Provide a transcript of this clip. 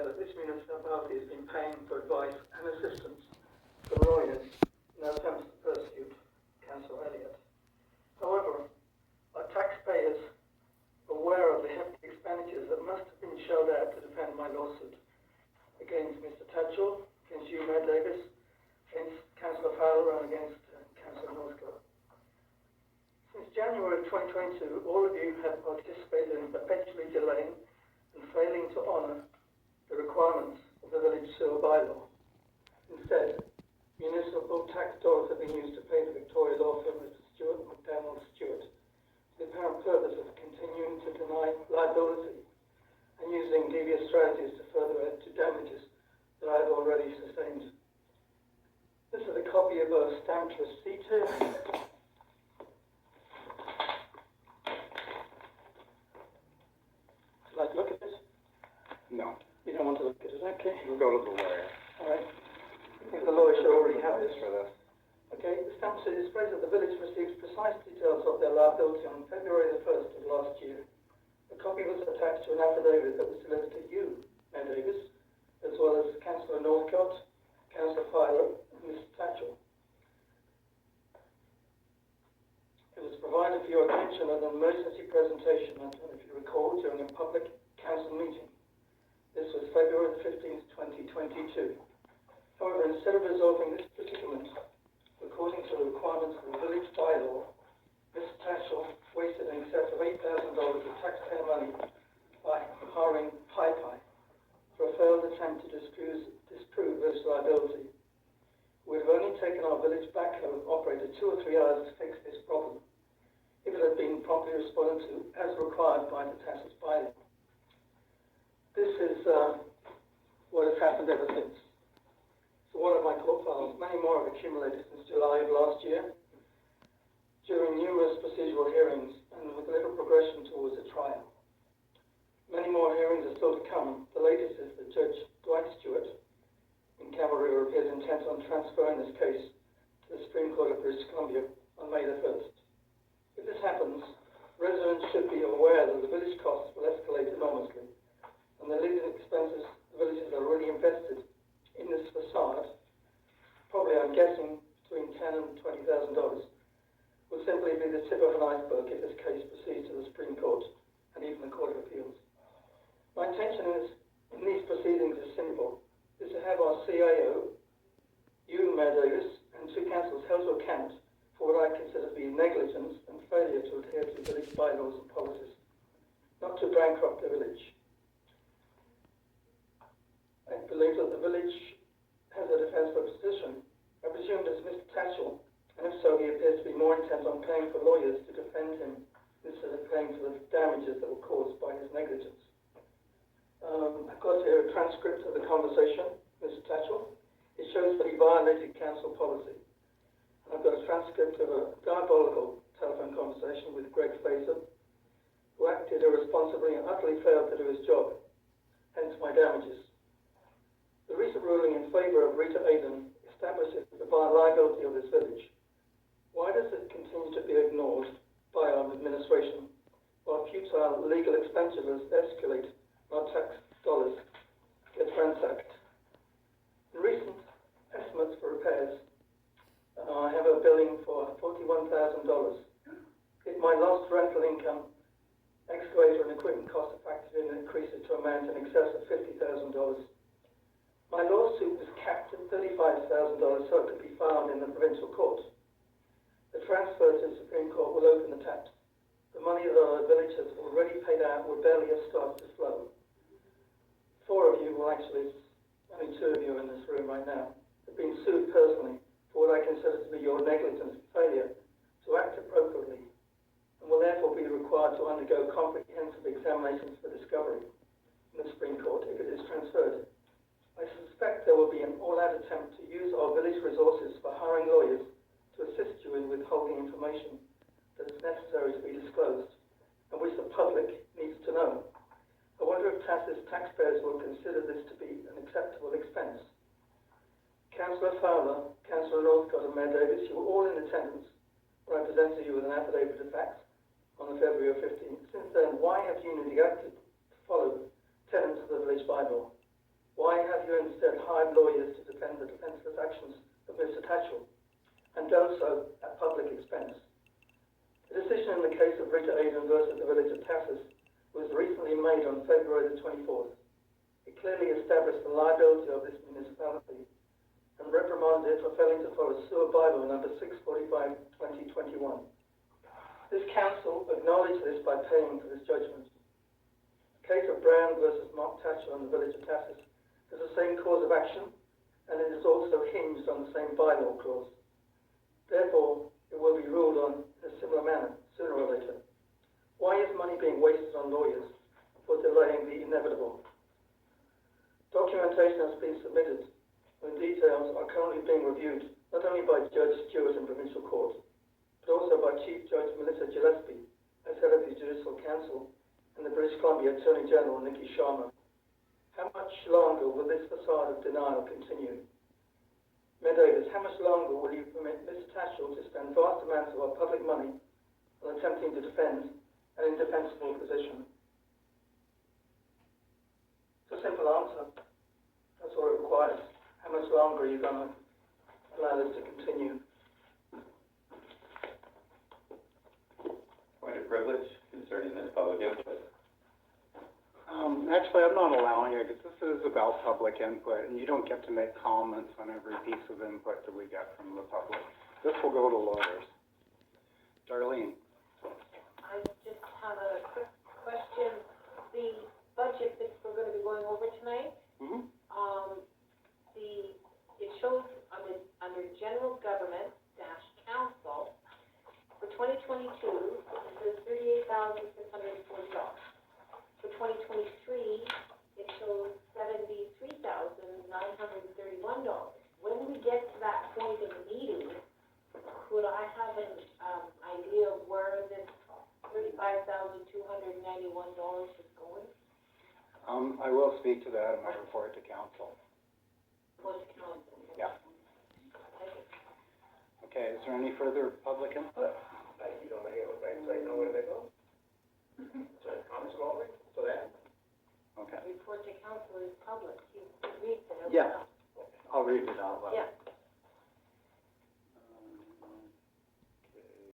aware that this municipality has been paying for advice and assistance from lawyers in their attempts to persecute Councillor Elliott. However, are taxpayers aware of the hefty expenditures that must have been shelled out to defend my lawsuit against Mr. Tatchell, against you, Mayor Davis, against Councillor Fowler, and against Councillor Northcote? Since January of 2022, all of you have participated in perpetually delaying and failing to honour the requirements of the village sewer bylaw. Instead, municipal tax dollars have been used to pay the Victoria law firm Mr. Stuart McDonald Stewart, with the apparent purpose of continuing to deny liability and using devious strategies to further add to damages that I have already sustained. This is a copy of a stamped receipt here. Would you like to look at this? No. You don't want to look at it, okay? We'll go to the lawyer. Alright. I think the lawyer should already have this. For this. Okay, the stamp displays that the village received precise details of their liability on February the 1st of last year. A copy was attached to an affidavit that was delivered to you, Mayor Davis, as well as Councillor Northcote, Councillor Fowler, and Mr. Tatchell. It was provided for your attention as an emergency presentation, I don't know if you recall, during a public council meeting. This was February the 15th, 2022. However, instead of resolving this predicament, according to the requirements of the village bylaw, Mr. Tatchell wasted in excess of $8,000 of taxpayer money by hiring Hi-Fi for a failed attempt to disprove village liability. We have only taken our village backhoe operator 2 or 3 hours to fix this problem, if it had been promptly responded to as required by the Tahsis bylaw. This is what has happened ever since. So what are my court files? Many more have accumulated since July of last year, during numerous procedural hearings and with little progression towards a trial. Many more hearings are still to come. The latest is that Judge Dwight Stewart in Cavalry appears intent on transferring this case to the Supreme Court of British Columbia on May the 1st. If this happens, residents should be aware that the village costs will escalate enormously, and the legal expenses the villages are already invested in this facade, probably I'm guessing between $10,000 and $20,000, will simply be the tip of an iceberg if this case proceeds to the Supreme Court and even the Court of Appeals. My intention in these proceedings is simple, is to have our CIO, you, Mayor Davis, and 2 councillors held to account for what I consider to be negligence and failure to adhere to village bylaws and policies, not to bankrupt the village. I believe that the village has a defensible position. I presume it's Mr. Tatchell, and if so, he appears to be more intent on paying for lawyers to defend him instead of paying for the damages that were caused by his negligence. I've got here a transcript of the conversation, Mr. Tatchell. It shows that he violated council policy. And I've got a transcript of a diabolical telephone conversation with Greg Fraser, who acted irresponsibly and utterly failed to do his job, hence my damages. The recent ruling in favour of Rita Aden establishes the liability of this village. Why does it continue to be ignored by our administration while futile legal expenditures escalate and our tax dollars get ransacked? In recent estimates for repairs, I have a billing for $41,000. If my lost rental income, excavator and equipment costs are factored in, it increases to amount in excess of $50,000. My lawsuit was capped at $35,000 so it could be filed in the provincial court. The transfer to the Supreme Court will open the taps. The money that our village has already paid out will barely have started to flow. 4 of you, well actually only 2 of you in this room right now, have been sued personally for what I consider to be your negligence and failure to act appropriately, and will therefore be required to undergo comprehensive examinations for discovery in the Supreme Court if it is transferred. I suspect there will be an all-out attempt to use our village resources for hiring lawyers to assist you in withholding information that is necessary to be disclosed, and which the public needs to know. I wonder if Tahsis taxpayers will consider this to be an acceptable expense. Councillor Fowler, Councillor Northcote and Mayor Davis, you were all in attendance when I presented you with an affidavit of facts on the February 15th. Since then, why have you neglected to follow tenets of the village bylaw? Why have you instead hired lawyers to defend the defenceless actions of Mr. Tatchell, and done so at public expense? The decision in the case of Rita Aiden versus the village of Tahsis was recently made on February the 24th. It clearly established the liability of this municipality and reprimanded it for failing to follow Sewer Bible number 645/2021. This council acknowledged this by paying for this judgment. The case of Brown versus Mark Tatchell in the village of Tahsis has the same cause of action, and it is also hinged on the same bylaw clause. Therefore, it will be ruled on in a similar manner, sooner or later. Why is money being wasted on lawyers for delaying the inevitable? Documentation has been submitted, and details are currently being reviewed, not only by Judge Stewart in Provincial Court, but also by Chief Judge Melissa Gillespie, as head of the Judicial Council, and the British Columbia Attorney General Nikki Sharma. How much longer will this facade of denial continue? Mayor Davis, how much longer will you permit Mr. Tatchell to spend vast amounts of our public money on attempting to defend an indefensible position? It's a simple answer. That's all it requires. How much longer are you going to allow this to continue? Point of privilege concerning this public input. Actually, I'm not allowing it, because this is about public input, and you don't get to make comments on every piece of input that we get from the public. This will go to lawyers. Darlene? I just have a quick question. The budget that we're gonna be going over tonight, Mm-hmm. it shows under general government dash council, for 2022, it says $38,640. For 2023, it shows $73,931. When we get to that point in the meeting, could I have an idea of where this $35,291 is going? I will speak to that in my report to council. Was it council? Yeah. Okay, is there any further public input? You don't make it, so you know where they go? So, comments go over to that? Okay. Report to council is public, you can read it. Yeah. I'll read it out loud.